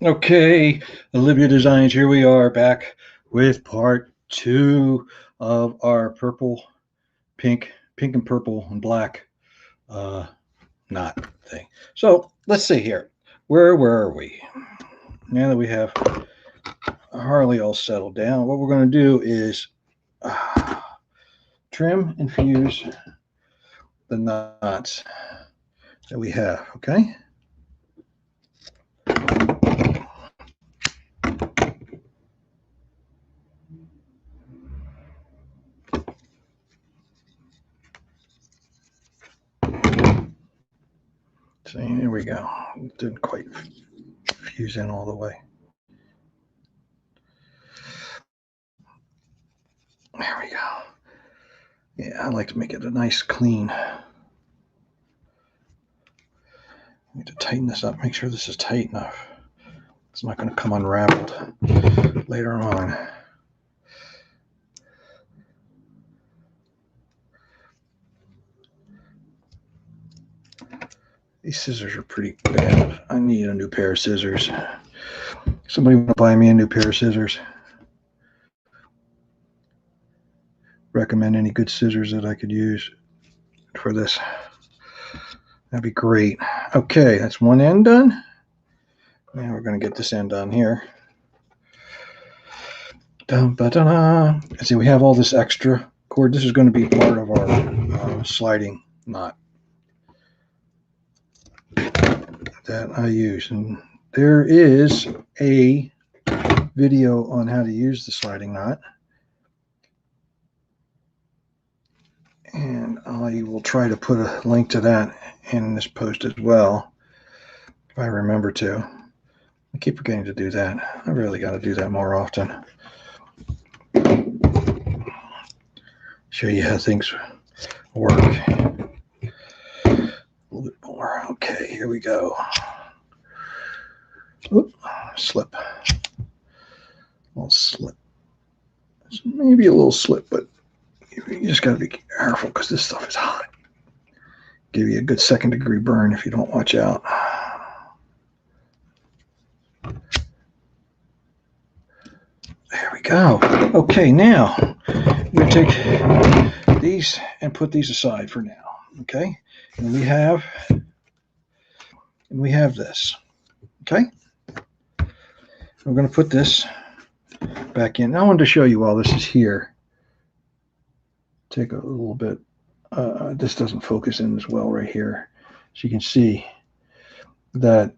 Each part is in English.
Okay, Olivia Designs, here we are back with part 2 of our pink and purple and black knot thing. So let's see here. Where are we? Now that we have Harley all settled down, what we're going to do is trim and fuse the knots that we have, okay? See, here we go. It didn't quite fuse in all the way. There we go. Yeah, I like to make it a nice clean. I need to tighten this up, make sure this is tight enough. It's not going to come unraveled later on. These scissors are pretty bad. I need a new pair of scissors. Somebody want to buy me a new pair of scissors? Recommend any good scissors that I could use for this? That'd be great. Okay, that's one end done. Now we're going to get this end done here. See, we have all this extra cord. This is going to be part of our sliding knot that I use. And there is a video on how to use the sliding knot. And I will try to put a link to that in this post as well, if I remember to. I keep forgetting to do that. I really got to do that more often. Show you how things work a little bit more. Okay, here we go. Oop, slip. A little slip. Maybe a little slip, but you just got to be careful because this stuff is hot. Give you a good second-degree burn if you don't watch out. There we go. Okay, now I'm going to take these and put these aside for now. Okay, and we have this. Okay, we're going to put this back in. I wanted to show you while this is here. Take a little bit. This doesn't focus in as well right here. So you can see that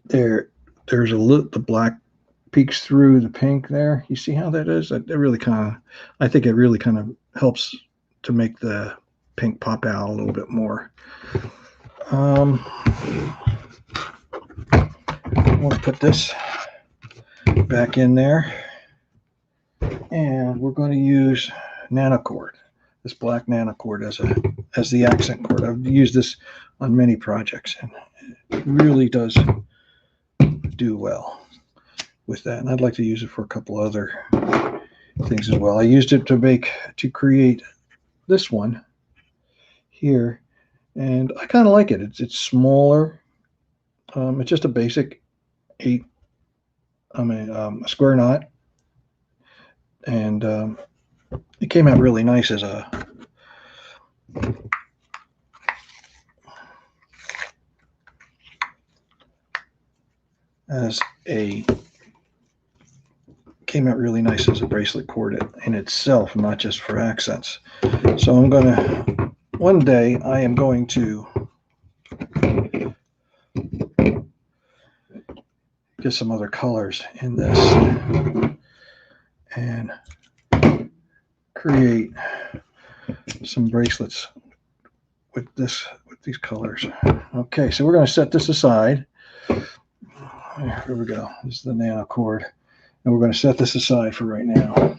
there's the black peeks through the pink there. You see how that is? I think it really kind of helps to make the pink pop out a little bit more. I want to put this back in there, and we're going to use nanocord, this black nanocord as the accent cord. I've used this on many projects, and it really does do well with that. And I'd like to use it for a couple other things as well. I used it to create this one here, and I kind of like it. It's smaller. It's just a basic a square knot, and it came out really nice as a bracelet cord in itself, not just for accents. So one day I am going to get some other colors in this and create some bracelets with these colors. Okay, so we're going to set this aside. Here we go. This is the nano cord, and we're going to set this aside for right now.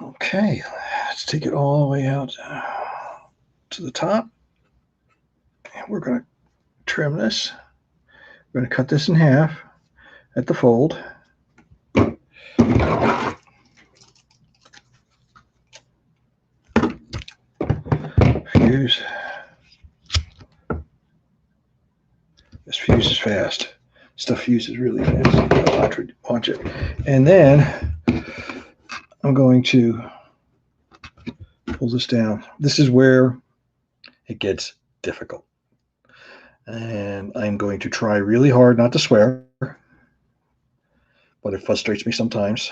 Okay, let's take it all the way out to the top, and we're going to trim this. We're going to cut this in half at the fold. Fuse. This fuses fast. Stuff fuses really fast. Watch it. And then I'm going to pull this down. This is where it gets difficult. And I'm going to try really hard not to swear, but it frustrates me sometimes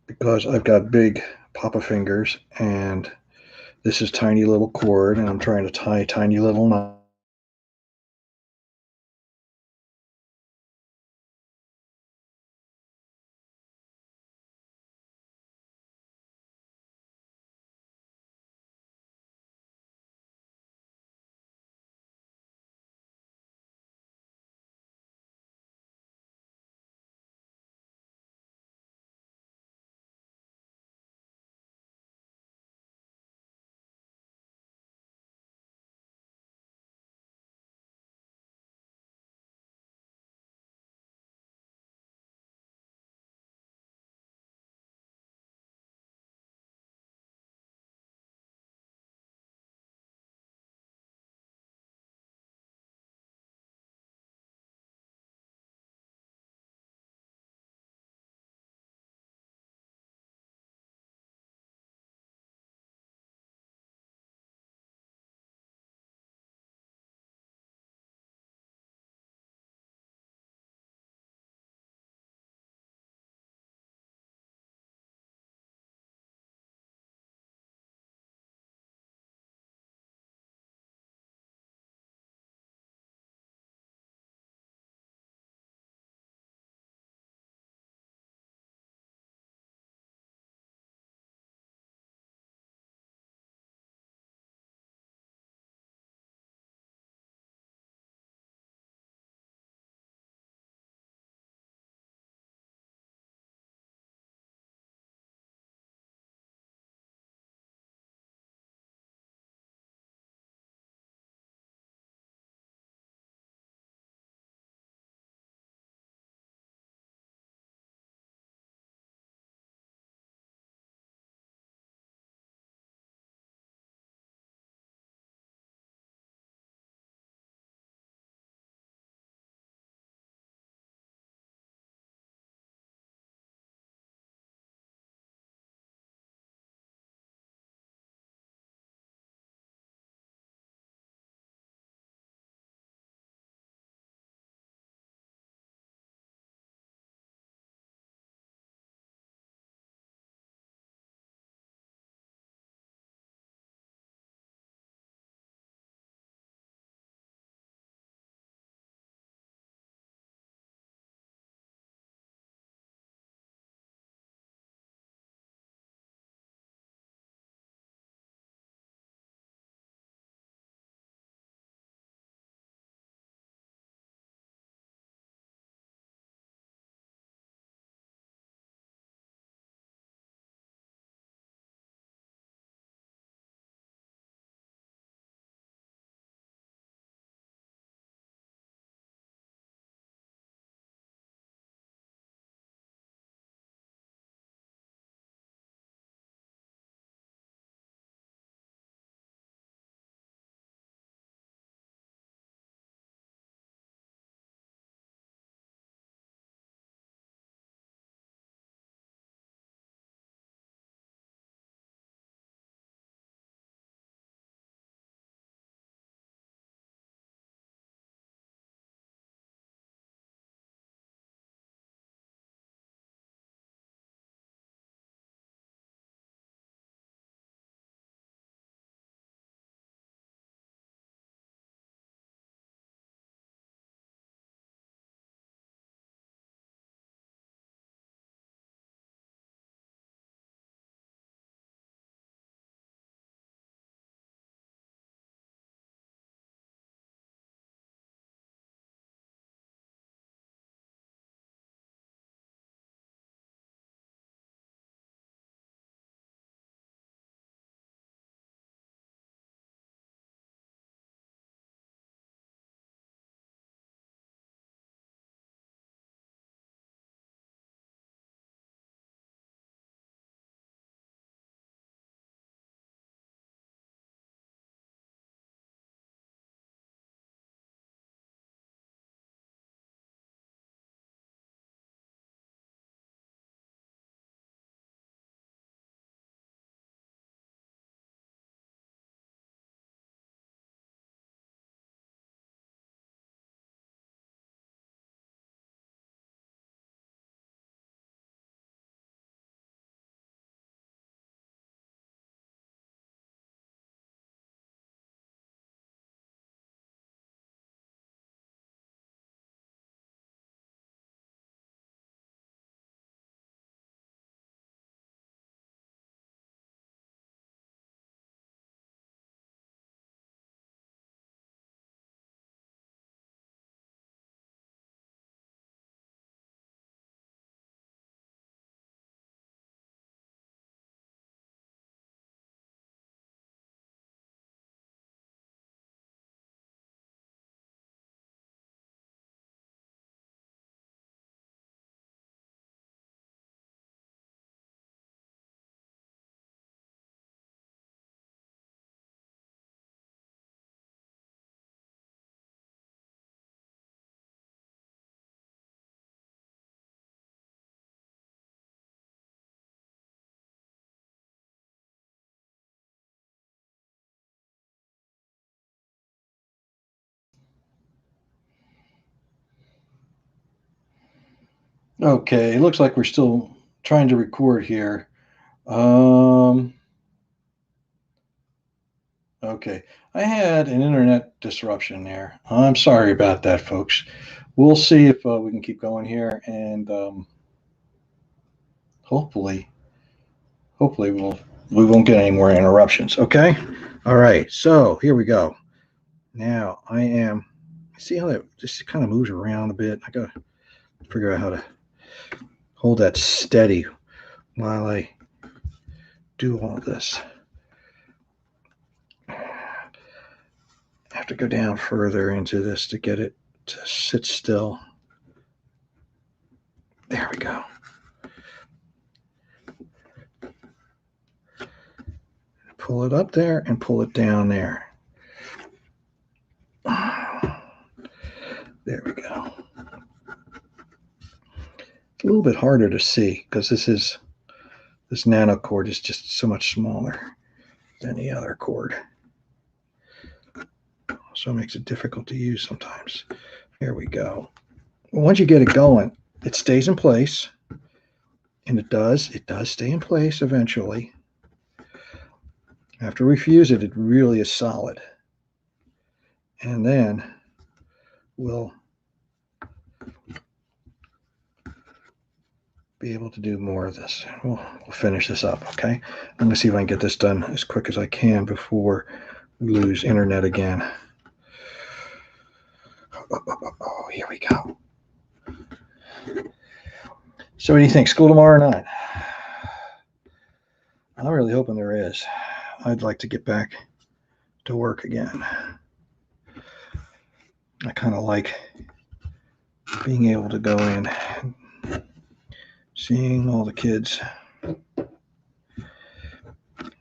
because I've got big papa fingers and this is tiny little cord and I'm trying to tie tiny little knots. Okay, it looks like we're still trying to record here. Okay, I had an internet disruption there. I'm sorry about that, folks. We'll see if we can keep going here, and hopefully we won't get any more interruptions. Okay. All right. So here we go. Now I am. See how that just kind of moves around a bit. I gotta figure out how to hold that steady while I do all this. I have to go down further into this to get it to sit still. There we go. Pull it up there and pull it down there. There we go. It's a little bit harder to see because this nano cord is just so much smaller than the other cord. So it makes it difficult to use sometimes. Here we go. Well, once you get it going, it stays in place, and it does stay in place eventually. After we fuse it, it really is solid. And then we'll be able to do more of this. We'll finish this up, okay? I'm going to see if I can get this done as quick as I can before we lose internet again. Oh, here we go. So what do you think? School tomorrow or not? I'm really hoping there is. I'd like to get back to work again. I kind of like being able to go in, seeing all the kids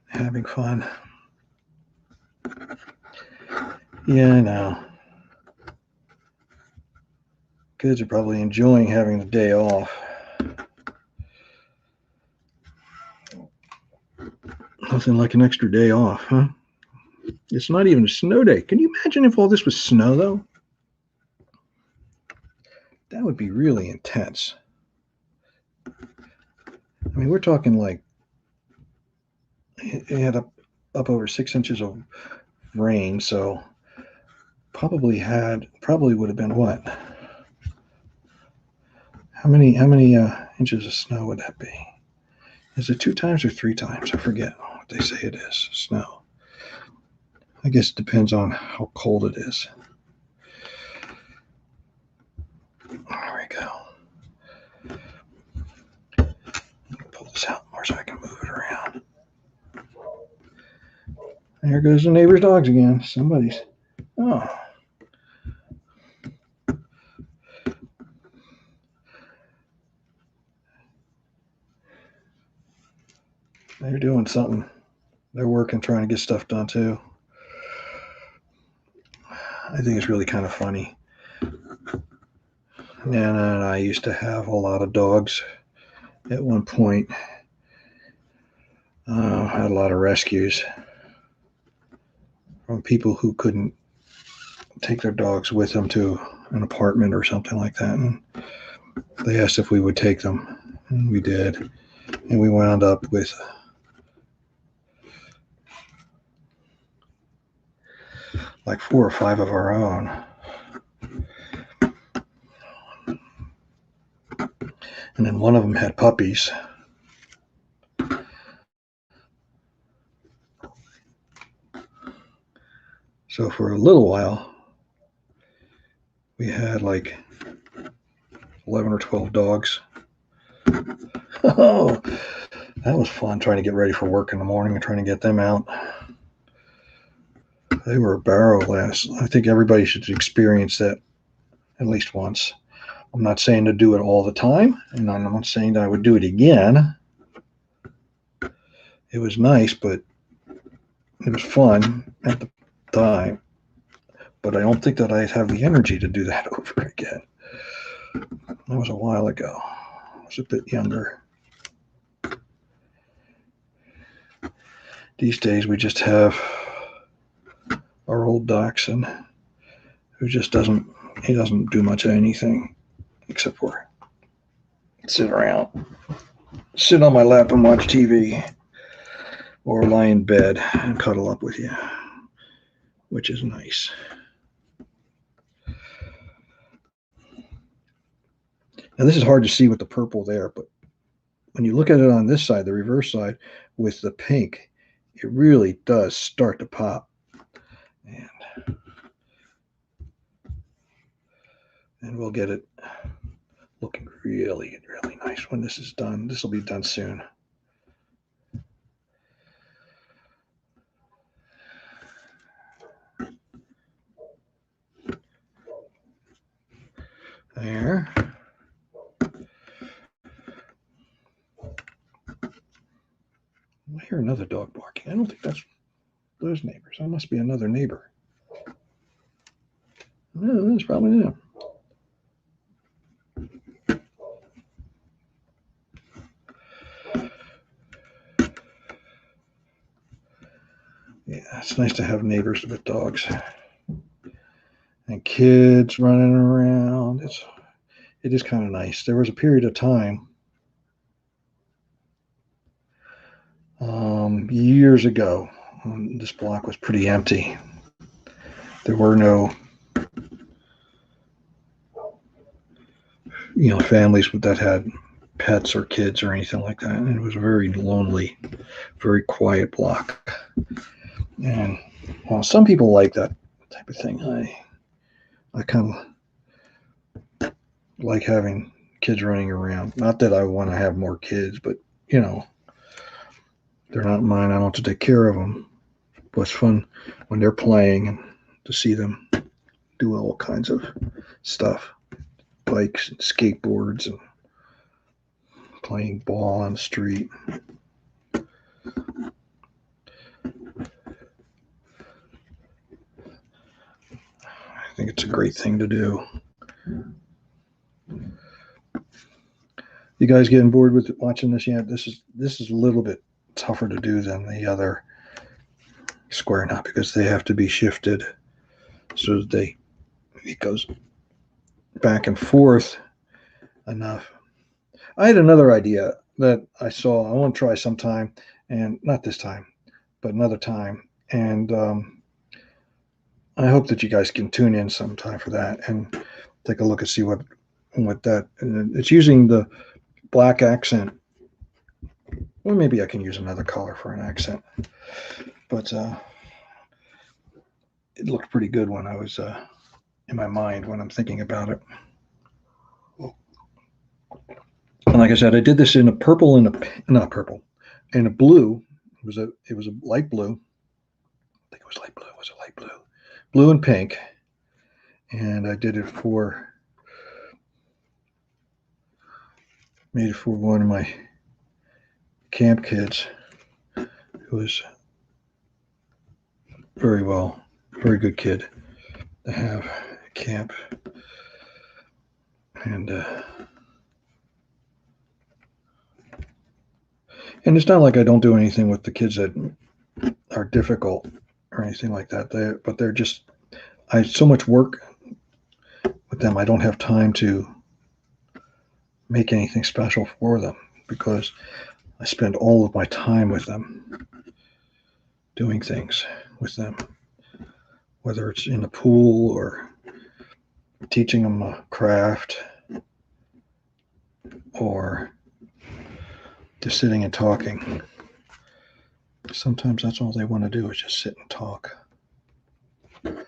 having fun. Yeah, I know. Kids are probably enjoying having the day off. Nothing like an extra day off, huh? It's not even a snow day. Can you imagine if all this was snow, though? That would be really intense. I mean, we're talking like it had up over 6 inches of rain, so probably would have been what? How many inches of snow would that be? Is it 2 times or 3 times? I forget what they say it is. Snow. I guess it depends on how cold it is. There we go. Pull this out more so I can move it around. There goes the neighbor's dogs again. Somebody's. Oh. They're doing something. They're working, trying to get stuff done too. I think it's really kind of funny. Nana and I used to have a lot of dogs at one point. Had a lot of rescues from people who couldn't take their dogs with them to an apartment or something like that. And they asked if we would take them, and we did. And we wound up with like 4 or 5 of our own. And then one of them had puppies. So for a little while, we had like 11 or 12 dogs. Oh, that was fun trying to get ready for work in the morning and trying to get them out. They were a barrel last. I think everybody should experience that at least once. I'm not saying to do it all the time, and I'm not saying that I would do it again. It was nice, but it was fun at the time. But I don't think that I'd have the energy to do that over again. That was a while ago. I was a bit younger. These days we just have our old dachshund who just doesn't do much of anything except for sit around, sit on my lap and watch TV, or lie in bed and cuddle up with you, which is nice. Now this is hard to see with the purple there, but when you look at it on this side, the reverse side, with the pink, it really does start to pop. And we'll get it looking really, really nice when this is done. This will be done soon. There. I hear another dog barking. I don't think that's those neighbors. That must be another neighbor. No, that's probably them. Yeah, it's nice to have neighbors with dogs and kids running around. It is kind of nice. There was a period of time years ago when this block was pretty empty. There were no families that had pets or kids or anything like that. And it was a very lonely, very quiet block. And some people like that type of thing. I kind of like having kids running around. Not that I want to have more kids, but they're not mine. I don't have to take care of them. But it's fun when they're playing and to see them do all kinds of stuff, bikes and skateboards and playing ball on the street. I think it's a great thing to do. You guys getting bored with watching this yet? This is a little bit tougher to do than the other square knot because they have to be shifted so that it goes back and forth enough. I had another idea that I saw. I want to try sometime, and not this time, but another time. And I hope that you guys can tune in sometime for that and take a look and see what that. It's using the black accent. Well, maybe I can use another color for an accent, but it looked pretty good when I was in my mind when I'm thinking about it. And like I said, I did this in a purple and in a blue. It was a light blue. I think it was light blue. Was it light blue? Blue and pink. And I did it made it for one of my camp kids who was very good kid to have at camp. And it's not like I don't do anything with the kids that are difficult or anything like that. But they're just, I so much work with them. I don't have time to make anything special for them because I spend all of my time with them, doing things with them, whether it's in the pool or teaching them a craft or just sitting and talking. Sometimes that's all they want to do is just sit and talk. And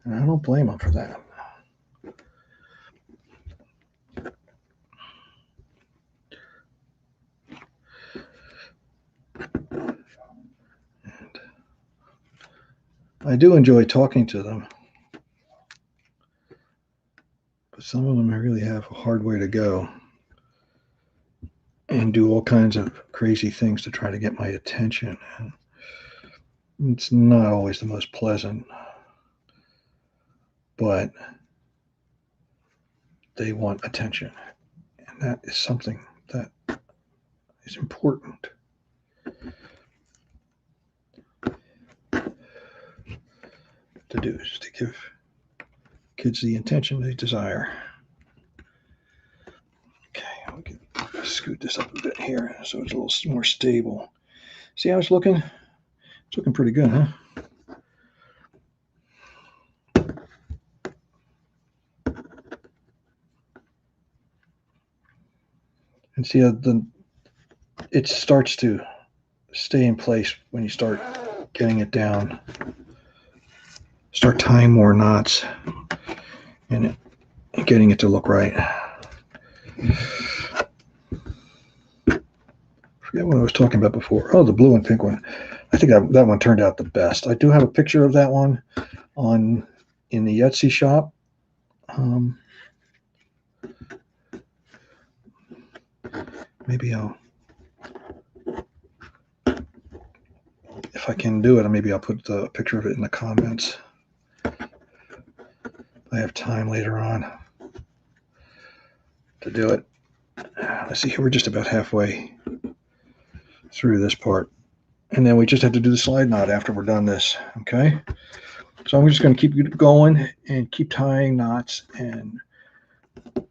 I don't blame them for that. And I do enjoy talking to them. But some of them really have a hard way to go and do all kinds of crazy things to try to get my attention. And it's not always the most pleasant, but they want attention. And that is something that is important. To do is to give kids the attention they desire. Okay, I'll get scoot this up a bit here so it's a little more stable. See how it's looking? It's looking pretty good, huh? And see how it starts to stay in place when you start getting it down. Start tying more knots and getting it to look right. Forget what I was talking about before. Oh, the blue and pink one. I think that one turned out the best. I do have a picture of that one in the Etsy shop. Maybe if I can do it, maybe I'll put the picture of it in the comments. I have time later on to do it. Let's see here, we're just about halfway through this part. And then we just have to do the slide knot after we're done this, okay? So I'm just going to keep going and keep tying knots, and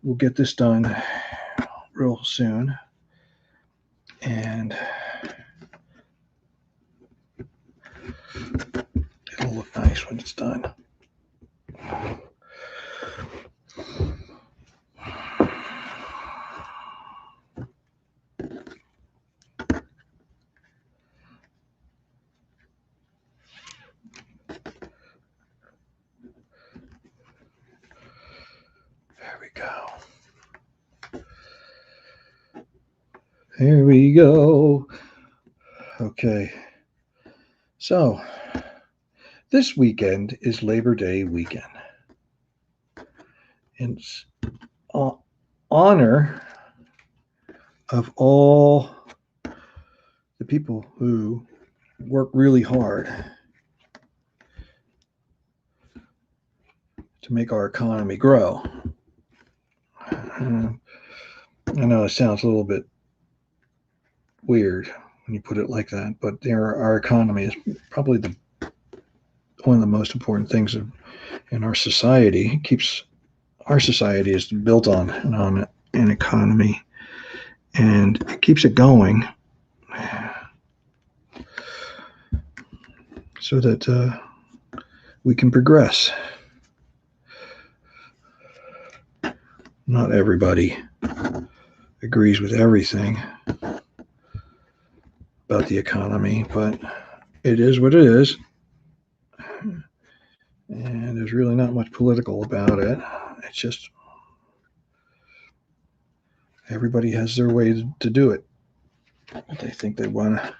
we'll get this done real soon. And it'll look nice when it's done. There we go. There we go. Okay. So this weekend is Labor Day weekend. In honor of all the people who work really hard to make our economy grow. I know it sounds a little bit weird when you put it like that, but our economy is probably one of the most important things in our society. Our society is built on an economy, and it keeps it going so that we can progress. Not everybody agrees with everything about the economy, but it is what it is. And there's really not much political about it. It's just everybody has their way to do it. They think they want to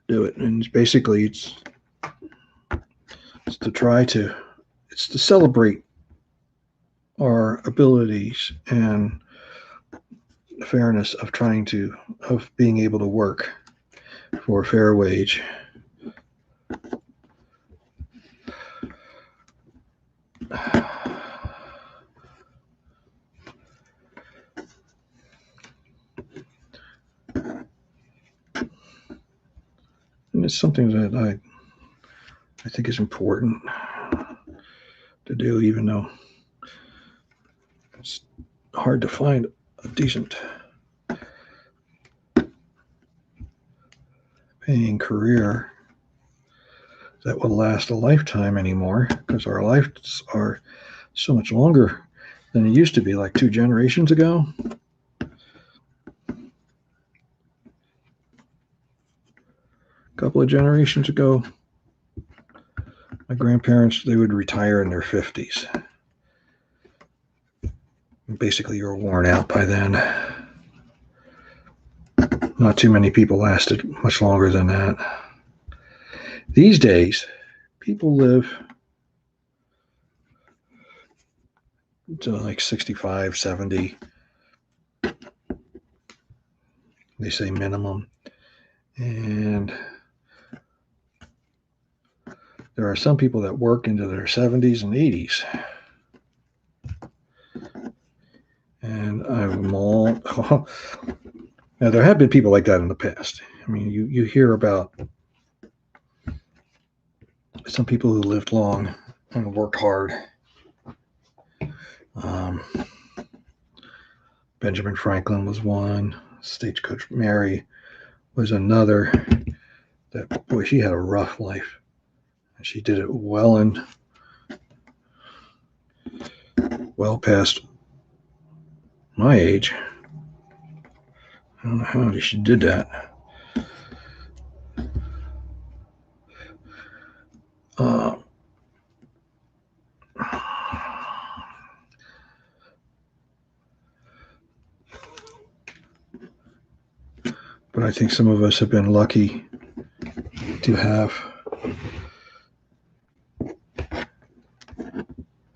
do it. And basically it's to celebrate our abilities and the fairness of being able to work for a fair wage. And it's something that I think is important to do, even though it's hard to find a decent paying career that will last a lifetime anymore, because our lives are so much longer than it used to be, like 2 generations ago. A couple of generations ago, my grandparents, they would retire in their 50s. Basically, you were worn out by then. Not too many people lasted much longer than that. These days, people live to like 65, 70. They say minimum. And there are some people that work into their 70s and 80s. And I'm all... Now, there have been people like that in the past. I mean, you hear about some people who lived long and worked hard. Benjamin Franklin was one. Stagecoach Mary was another. That, boy, she had a rough life. She did it well past my age. I don't know how she did that. But I think some of us have been lucky to have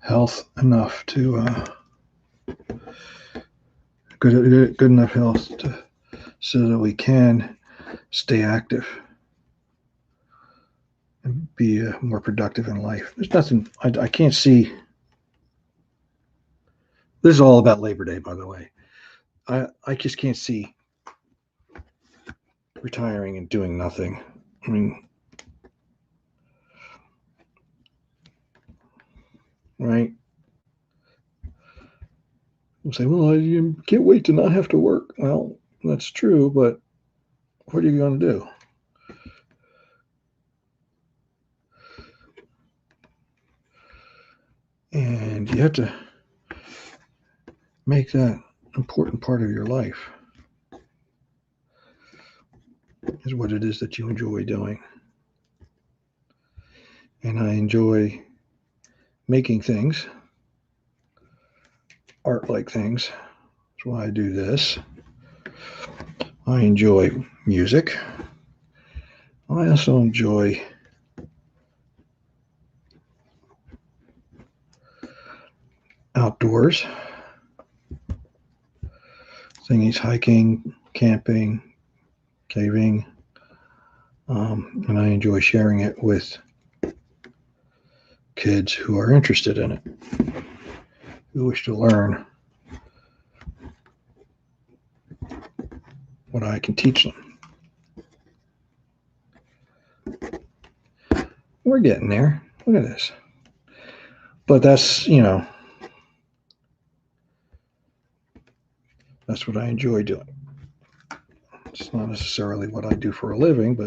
health enough to good enough health so that we can stay active and be more productive in life. There's nothing I can't see. This is all about Labor Day, by the way. I just can't see retiring and doing nothing. I mean, right? We'll say, well, I can't wait to not have to work. Well, that's true, but what are you going to do? And you have to make that important part of your life, is what it is that you enjoy doing. And I enjoy making things, art-like things. That's why I do this. I enjoy music. I also enjoy outdoors, things, hiking, camping, caving, and I enjoy sharing it with kids who are interested in it, who wish to learn what I can teach them. We're getting there. Look at this. But that's, that's what I enjoy doing. It's not necessarily what I do for a living,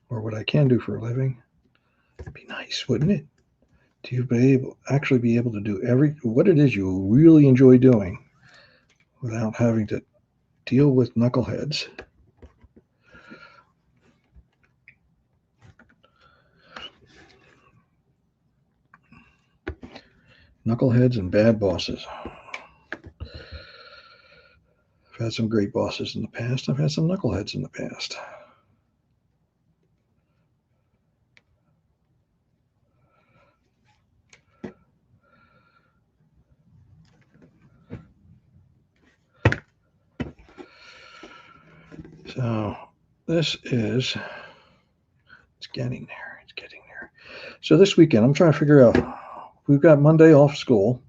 or what I can do for a living. It'd be nice, wouldn't it? To actually be able to do what it is you really enjoy doing without having to deal with knuckleheads. Knuckleheads and bad bosses. I've had some great bosses in the past. I've had some knuckleheads in the past. So this is, it's getting there. It's getting there. So this weekend, I'm trying to figure out, we've got Monday off school.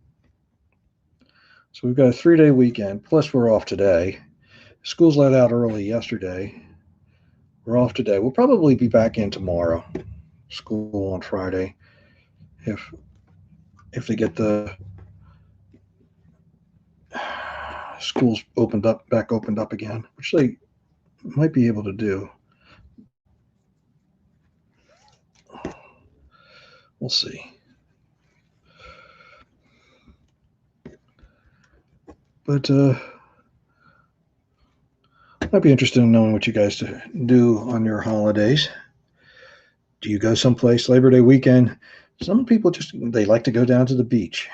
So we've got a 3-day weekend, plus we're off today. School's let out early yesterday. We're off today. We'll probably be back in tomorrow. School on Friday, if they get the schools opened up again, which they might be able to do. We'll see. But I'd be interested in knowing what you guys do on your holidays. Do you go someplace Labor Day weekend? Some people they like to go down to the beach.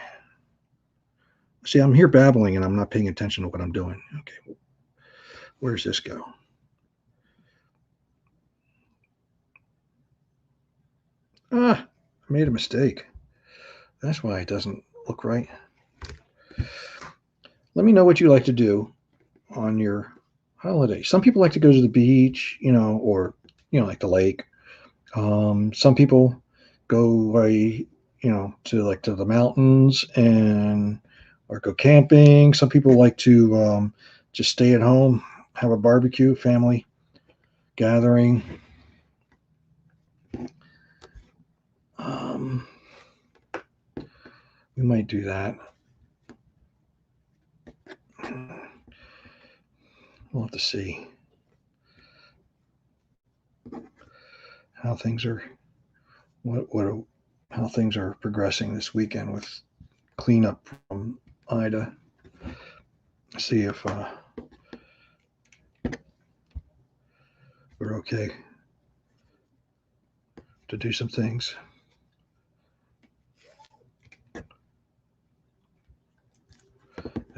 See, I'm here babbling and I'm not paying attention to what I'm doing. Okay, where's this go? I made a mistake. That's why it doesn't look right. Let me know what you like to do on your holiday. Some people like to go to the beach, or like the lake. Some people go to the mountains or go camping. Some people like to just stay at home, have a barbecue, family gathering. We might do that. We'll have to see how things are, how things are progressing this weekend with cleanup from Ida. See if we're okay to do some things. That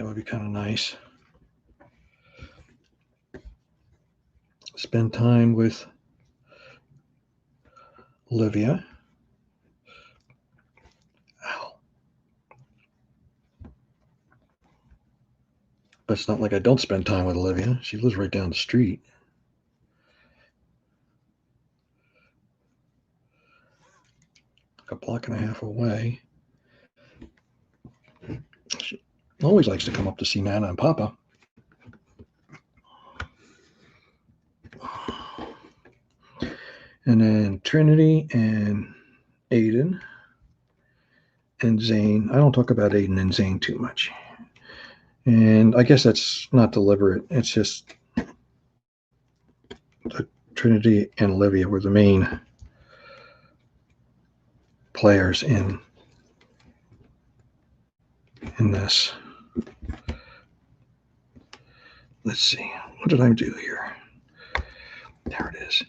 would be kind of nice. Spend time with Olivia. Ow. But it's not like I don't spend time with Olivia. She lives right down the street. A block and a half away. She always likes to come up to see Nana and Papa. And then Trinity and Aiden and Zane. I don't talk about Aiden and Zane too much. And I guess that's not deliberate. It's just Trinity and Olivia were the main players in this. Let's see. What did I do here? There it is.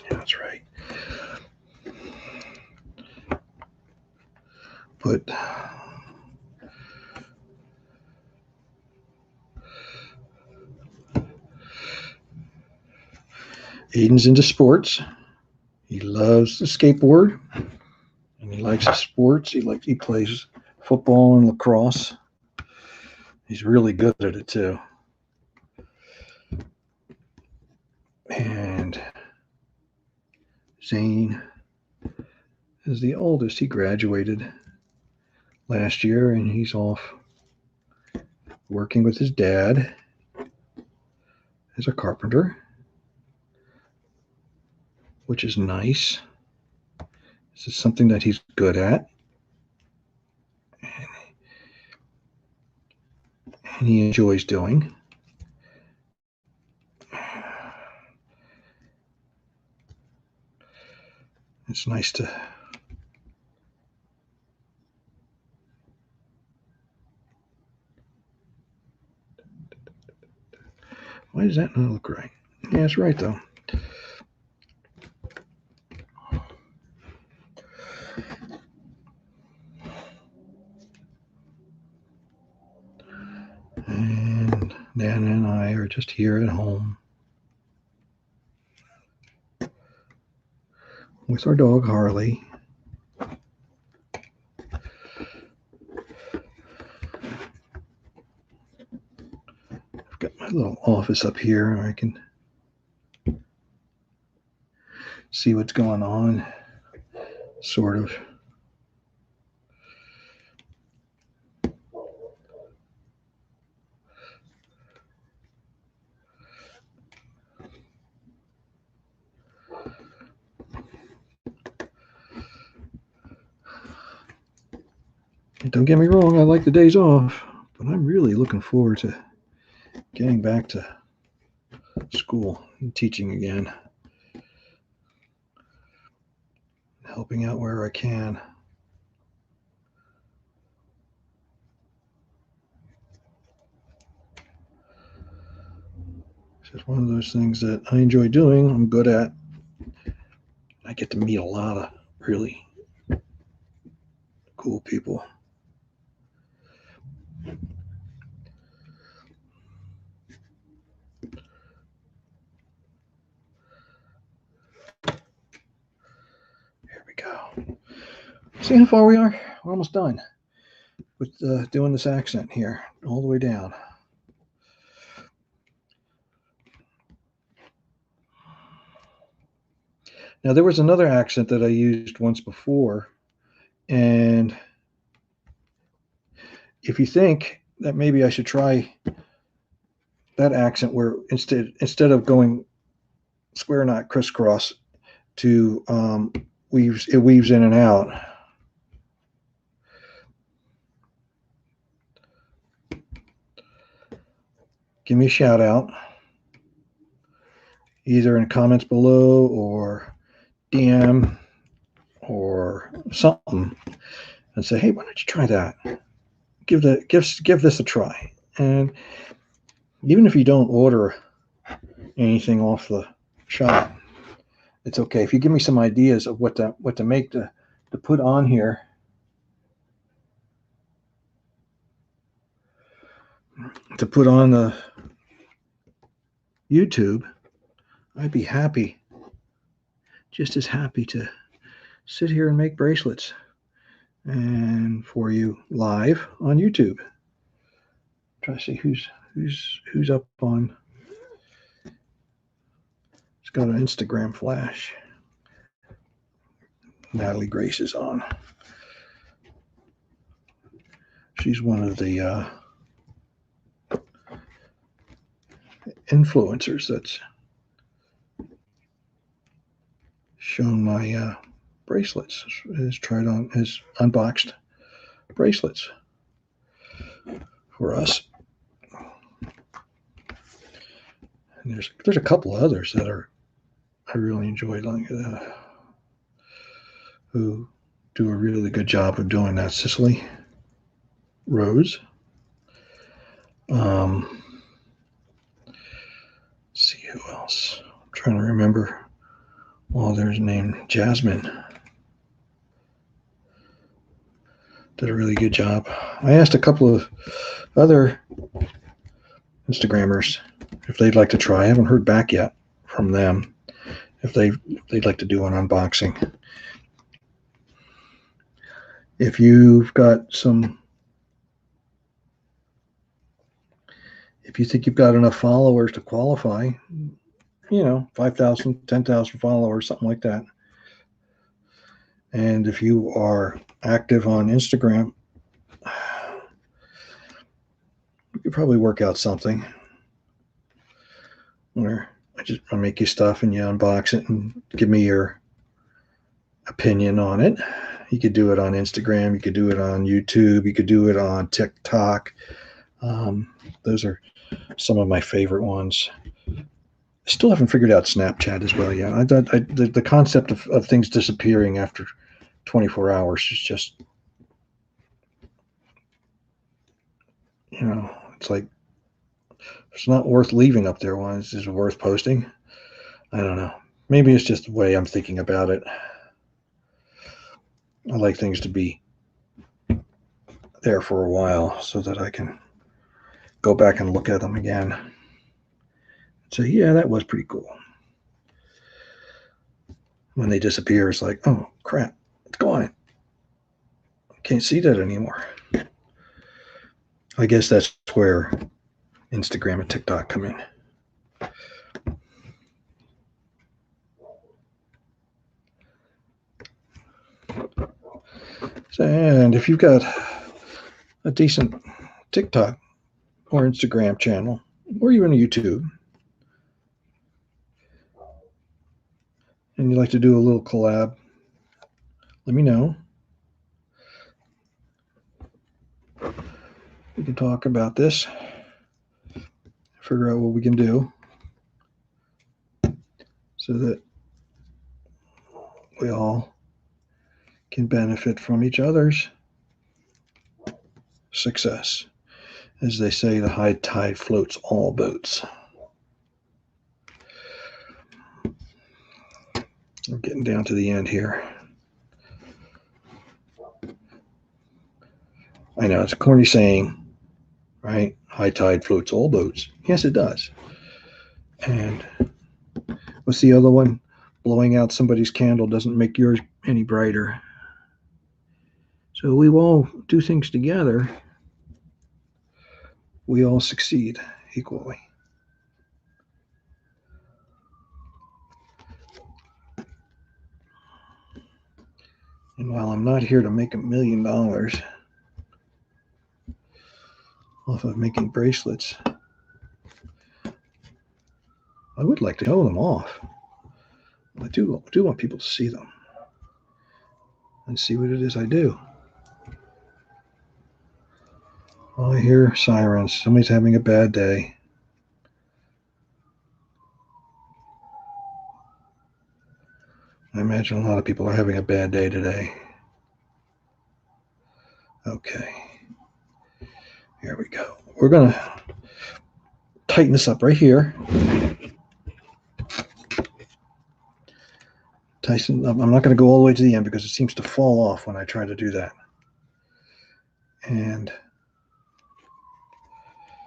Yeah, that's right. But Aiden's into sports. He loves the skateboard, and he likes the sports. He plays football and lacrosse. He's really good at it too. And Zane is the oldest. He graduated last year, and he's off working with his dad as a carpenter, which is nice. This is something that he's good at. And he enjoys doing. It's nice to why does that not look right? Yeah, it's right though. And Nana and I are just here at home with our dog Harley. I've got my little office up here where I can see what's going on, sort of. Don't get me wrong, I like the days off, but I'm really looking forward to getting back to school and teaching again, helping out where I can. It's just one of those things that I enjoy doing, I'm good at. I get to meet a lot of really cool people. Here we go. See how far we are? We're almost done with doing this accent here, all the way down. Now, there was another accent that I used once before, and if you think that maybe I should try that accent where instead of going square knot crisscross, to weaves in and out. Give me a shout out, either in comments below or DM or something, and say, hey, why don't you try that? Give this a try. And even if you don't order anything off the shop, it's okay. If you give me some ideas of what to make to put on here, to put on the YouTube, I'd be happy, just as happy to sit here and make bracelets and for you live on YouTube. Try to see who's up on. It's got an Instagram flash. Natalie Grace is on. She's one of the influencers that's shown my bracelets, has unboxed bracelets for us. And there's a couple of others that I really enjoy, like who do a really good job of doing that. Cicely Rose. Let's see who else. I'm trying to remember. Well, there's a name, Jasmine. Did a really good job. I asked a couple of other Instagrammers if they'd like to try. I haven't heard back yet from them if they'd like to do an unboxing. If you've got if you think you've got enough followers to qualify, 5,000, 10,000 followers, something like that. And if you are active on Instagram, you could probably work out something where I make you stuff and you unbox it and give me your opinion on it. You could do it on Instagram. You could do it on YouTube. You could do it on TikTok. Those are some of my favorite ones. I still haven't figured out Snapchat as well yet. The concept of things disappearing after 24 hours is just, it's like, it's not worth leaving up there. Why is it worth posting? I don't know. Maybe it's just the way I'm thinking about it. I like things to be there for a while so that I can go back and look at them again. So yeah, that was pretty cool. When they disappear, it's like, oh crap, it's gone. I can't see that anymore. I guess that's where Instagram and TikTok come in. And if you've got a decent TikTok or Instagram channel, or even YouTube, and you'd like to do a little collab, let me know. We can talk about this, figure out what we can do so that we all can benefit from each other's success. As they say, the high tide floats all boats. We're getting down to the end here. I know it's a corny saying, right? High tide floats all boats. Yes, it does. And what's the other one? Blowing out somebody's candle doesn't make yours any brighter. So we all do things together. We all succeed equally. And while I'm not here to make $1 million off of making bracelets, I would like to show them off. I do want people to see them and see what it is I do. Oh, I hear sirens. Somebody's having a bad day. I imagine a lot of people are having a bad day today. Okay. Here we go. We're going to tighten this up right here. Tighten up. I'm not going to go all the way to the end because it seems to fall off when I try to do that. And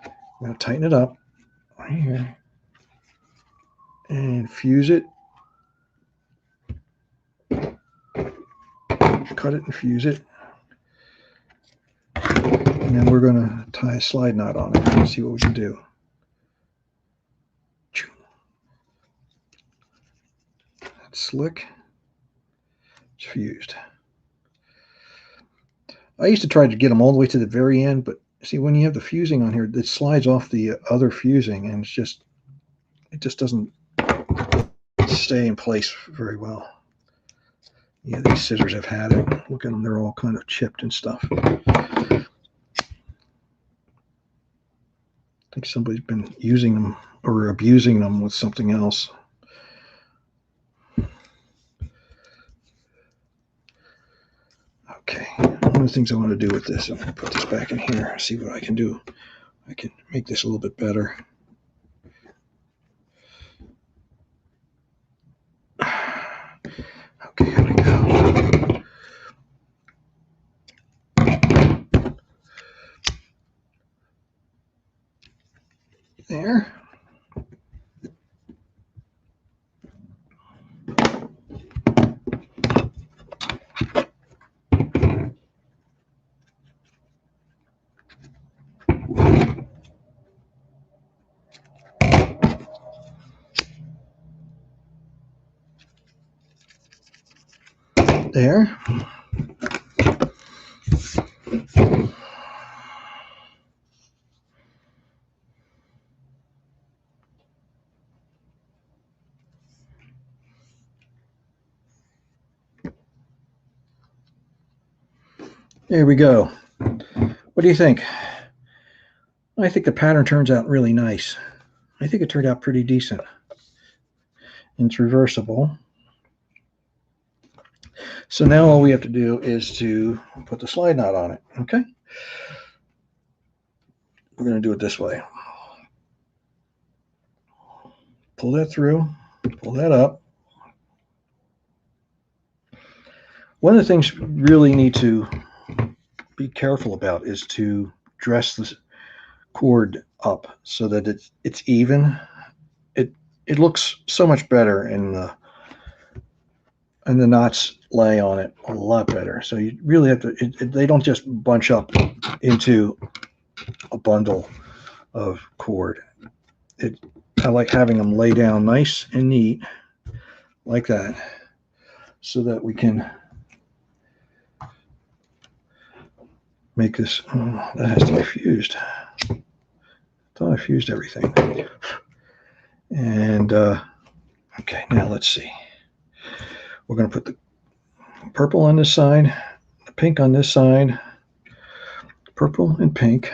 I'm going to tighten it up right here and fuse it. Cut it and fuse it. And then we're going to tie a slide knot on it and see what we can do. That's slick. It's fused. I used to try to get them all the way to the very end, but see, when you have the fusing on here, it slides off the other fusing, and it just doesn't stay in place very well. Yeah, these scissors have had it. Look at them, they're all kind of chipped and stuff. I think somebody's been using them or abusing them with something else. Okay, one of the things I want to do with this, I'm going to put this back in here, see what I can do. I can make this a little bit better. Okay, here we go. There. There. There we go. What do you think? I think the pattern turns out really nice. I think it turned out pretty decent. It's reversible. So now all we have to do is to put the slide knot on it, okay? We're going to do it this way. Pull that through, pull that up. One of the things you really need to be careful about is to dress the cord up so that it's even. It looks so much better and the knots lay on it a lot better. So you really have to, they don't just bunch up into a bundle of cord. I like having them lay down nice and neat like that so that we can make this. Oh, that has to be fused. I thought I fused everything. And okay, now let's see. We're going to put the purple on this side, the pink on this side, purple and pink.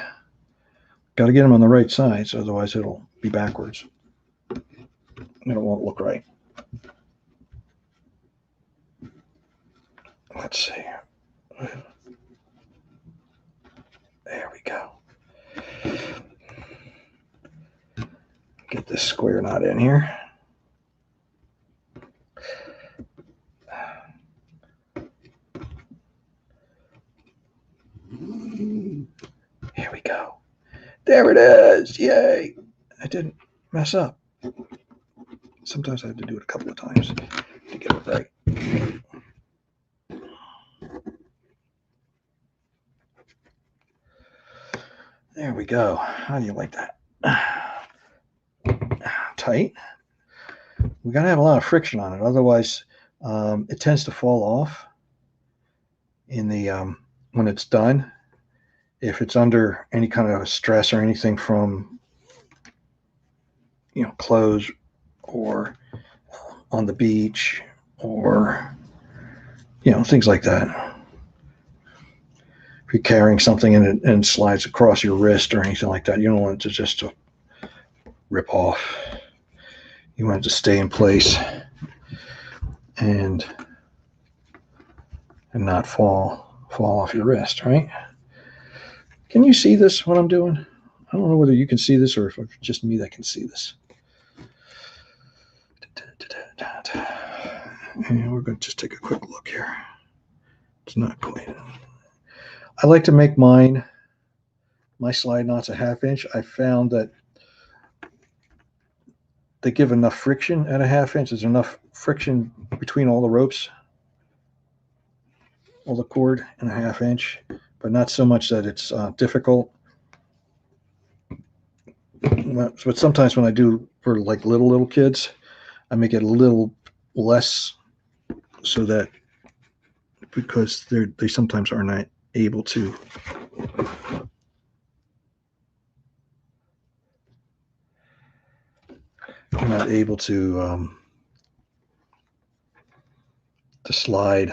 Got to get them on the right side, so otherwise it'll be backwards. And it won't look right. Let's see. There we go. Get this square knot in here. Here we go. There it is. Yay. I didn't mess up. Sometimes I have to do it a couple of times to get it right. There we go. How do you like that? Tight. We got to have a lot of friction on it. Otherwise, it tends to fall off in the when it's done. If it's under any kind of stress or anything from clothes or on the beach or, things like that. If you're carrying something and it slides across your wrist or anything like that, you don't want it to rip off. You want it to stay in place and not fall off your wrist, right? Can you see this, what I'm doing? I don't know whether you can see this or if it's just me that can see this. And we're going to just take a quick look here. It's not quite. I like to make my slide knots a 1/2 inch. I found that they give enough friction at a 1/2 inch. There's enough friction between all the ropes, all the cord in a 1/2 inch, but not so much that it's difficult. But sometimes when I do for like little kids, I make it a little less so that because they sometimes are not able to to slide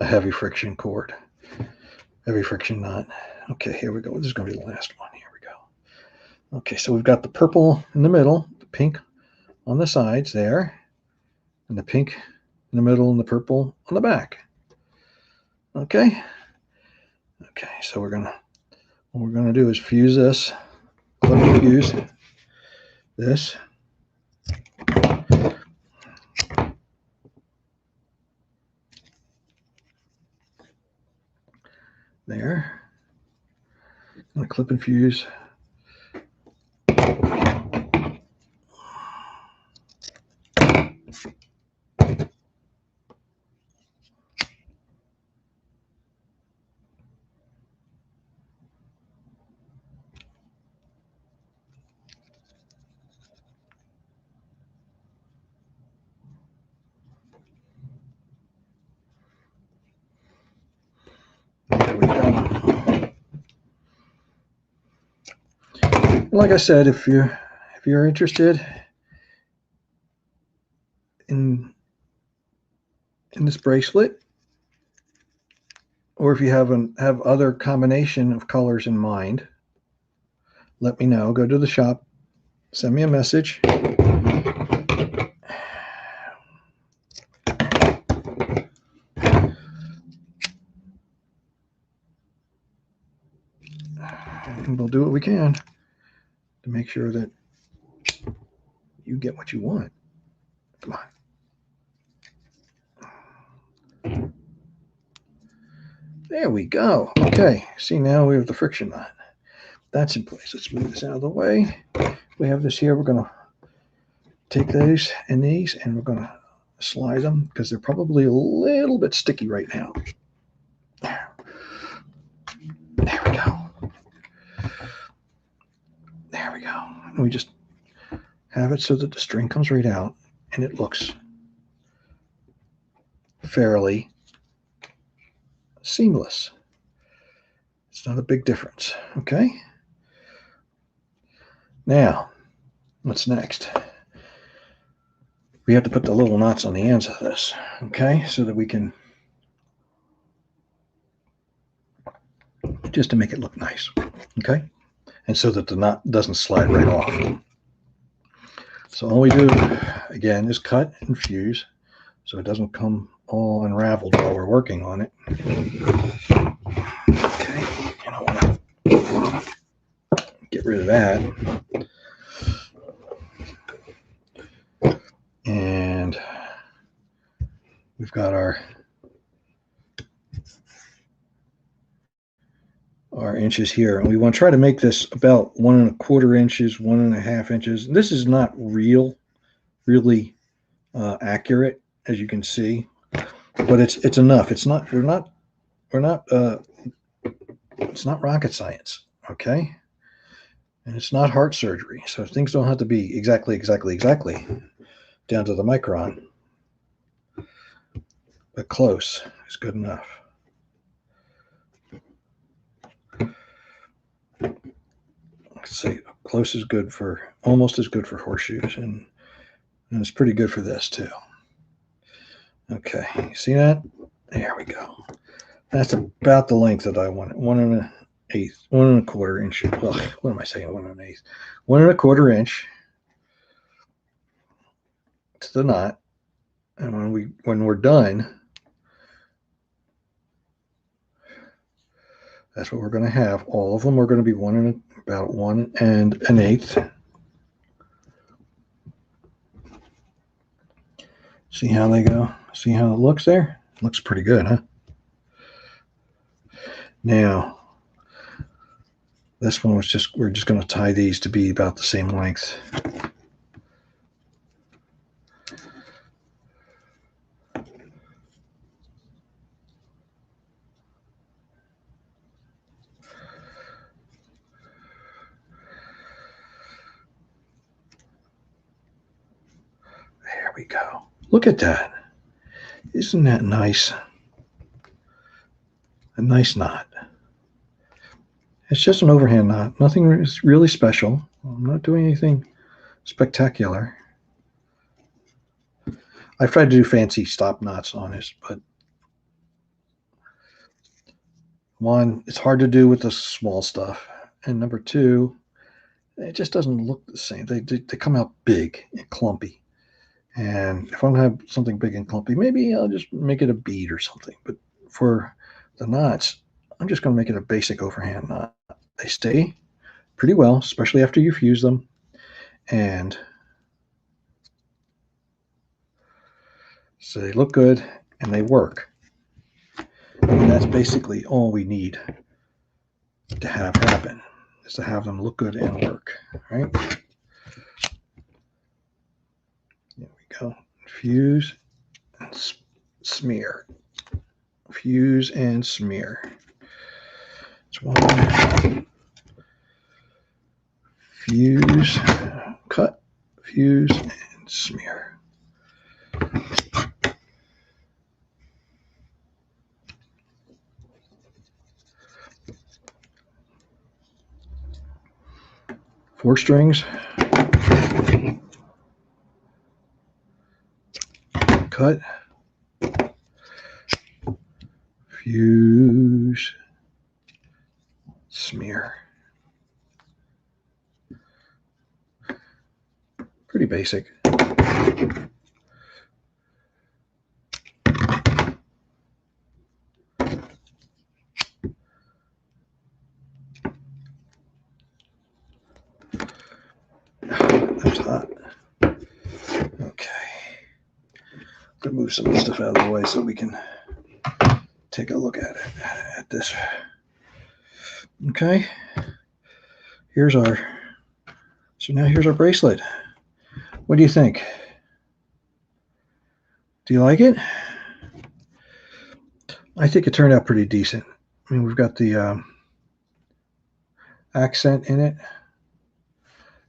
a heavy friction cord, heavy friction knot. Okay, here we go. This is going to be the last one. Here we go. Okay, so we've got the purple in the middle, the pink on the sides there, and the pink in the middle and the purple on the back. Okay. Okay, so what we're gonna do is fuse this. Let me fuse this. There. I'm gonna clip and fuse. There we go. Like I said, if you're interested in this bracelet, or if you have other combination of colors in mind, let me know. Go to the shop, send me a message. And we'll do what we can to make sure that you get what you want. Come on. There we go. Okay, see, now we have the friction knot. That's in place. Let's move this out of the way. We have this here. We're going to take those and these, and we're going to slide them because they're probably a little bit sticky right now. There we go. There we go. And we just have it so that the string comes right out and it looks fairly seamless. It's not a big difference. Okay. Now, what's next? We have to put the little knots on the ends of this, okay, so that we can, just to make it look nice, okay, and so that the knot doesn't slide right off. So all we do, again, is cut and fuse so it doesn't come all unraveled while we're working on it. Okay, and I want to get rid of that. And we've got our inches here, and we want to try to make this about 1 1/4 inches, 1 1/2 inches. This is not really accurate, as you can see, but it's enough. It's not it's not rocket science, okay? And it's not heart surgery, so things don't have to be exactly down to the micron, but close is good enough. Let's see, close is good for, almost as good for horseshoes, and it's pretty good for this too. Okay, see that? There we go. That's about the length that I want. 1 1/8, 1 1/4 inch. Ugh, what am I saying? 1 1/8, 1 1/4 inch to the knot. And when we're done, that's what we're going to have. All of them are going to be about 1 1/8. See how they go? See how it looks there? Looks pretty good, huh? Now, this one was we're just going to tie these to be about the same length. There we go. Look at that. Isn't that nice? A nice knot. It's just an overhand knot. Nothing really special. I'm not doing anything spectacular. I've tried to do fancy stop knots on this, but one, it's hard to do with the small stuff. And number two, it just doesn't look the same. They come out big and clumpy. And if I'm going to have something big and clumpy, maybe I'll just make it a bead or something. But for the knots, I'm just going to make it a basic overhand knot. They stay pretty well, especially after you fuse them. And so they look good and they work. And that's basically all we need to have happen, is to have them look good and work, right? There we go. Fuse and smear. Fuse and smear. It's one. Fuse, cut, fuse, and smear. Four strings. Cut. Fuse. Smear. Pretty basic. That's hot. Okay. I'm going to move some of the stuff out of the way so we can take a look at it, at this. Okay. So now here's our bracelet. What do you think? Do you like it? I think it turned out pretty decent. I mean, we've got the accent in it.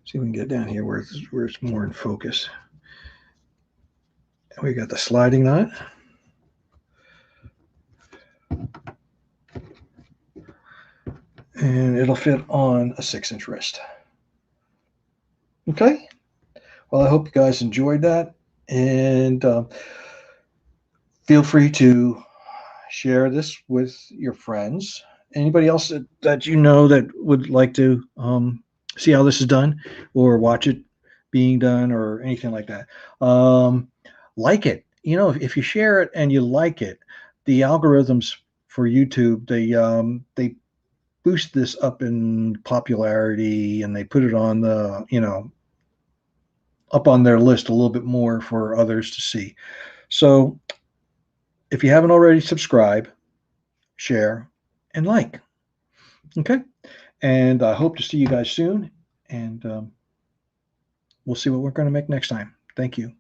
See if we can get down here where it's more in focus. And we got the sliding knot. And it'll fit on a 6-inch wrist. Okay. Well, I hope you guys enjoyed that. And feel free to share this with your friends. Anybody else that you know that would like to see how this is done or watch it being done or anything like that. Like it. You know, if you share it and you like it, the algorithms for YouTube, they boost this up in popularity and they put it on the, up on their list a little bit more for others to see. So if you haven't already, subscribe, share, and like. Okay. And I hope to see you guys soon. And we'll see what we're going to make next time. Thank you.